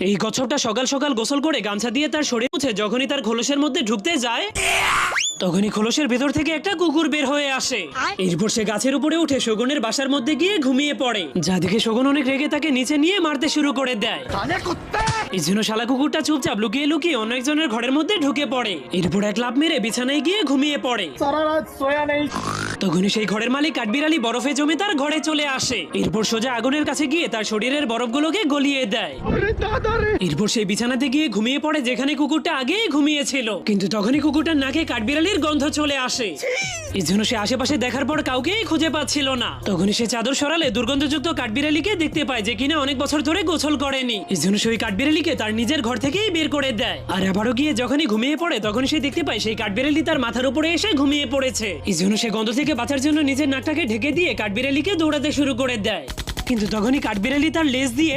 এই কচ্ছপটা সকাল সকাল গোসল করে গামছা দিয়ে তার শরীর মুছে যখনই তার খোলসের মধ্যে ঢুকতে যায় তখনই খোলসের ভেতর থেকে একটা কুকুর বের হয়ে আসে। এরপর সে গাছের উপরে উঠে শগুনের বাসার মধ্যে গিয়ে ঘুমিয়ে পড়ে, যা দেখে শগুন অনেক রেগে তাকে নিচে নিয়ে মারতে শুরু করে দেয়। এই জন্য শালা কুকুরটা চুপচাপ লুকিয়ে লুকিয়ে অন্য একজনের ঘরের মধ্যে ঢুকে পড়ে। এরপর এক লাফ মেরে বিছানায় গিয়ে ঘুমিয়ে পড়ে। তখনই সেই ঘরের মালিক কাঠবিড়ালি বরফে জমে তার ঘরে চলে আসে। এরপর সোজা আগুনের কাছে গিয়ে তার শরীরের বরফগুলোকে গলিয়ে দেয়। এরপর সেই বিছানাতে গিয়ে ঘুমিয়ে পড়ে যেখানে কুকুরটা আগেই ঘুমিয়েছিল। কিন্তু তখনই কুকুরটার নাকে কাঠবিড়ালির গন্ধ চলে আসে। এই জন্য সে আশেপাশে দেখার পর কাউকেই খুঁজে পাচ্ছিল না। তখনই সে চাদর সরালে দুর্গন্ধযুক্ত কাঠবিড়ালিকে দেখতে পায়, যে কিনা অনেক বছর ধরে গোসল করেনি। এই জন্য সেই কাঠবিড়ালিকে তার নিজের ঘর থেকেই বের করে দেয়। আর আবারও গিয়ে যখনই ঘুমিয়ে পড়ে তখন সে দেখতে পায় সেই কাঠবিড়ালি তার মাথার উপরে এসে ঘুমিয়ে পড়েছে। এই জন্য সে গন্ধ থেকে বাঁচার জন্য নিজের নাকটাকে ঢেকে দিয়ে কাঠবিড়ালিকে দৌড়াতে শুরু করে দেয়। কিন্তু তখনই কাঠবিড়ালি তার লেজ দিয়ে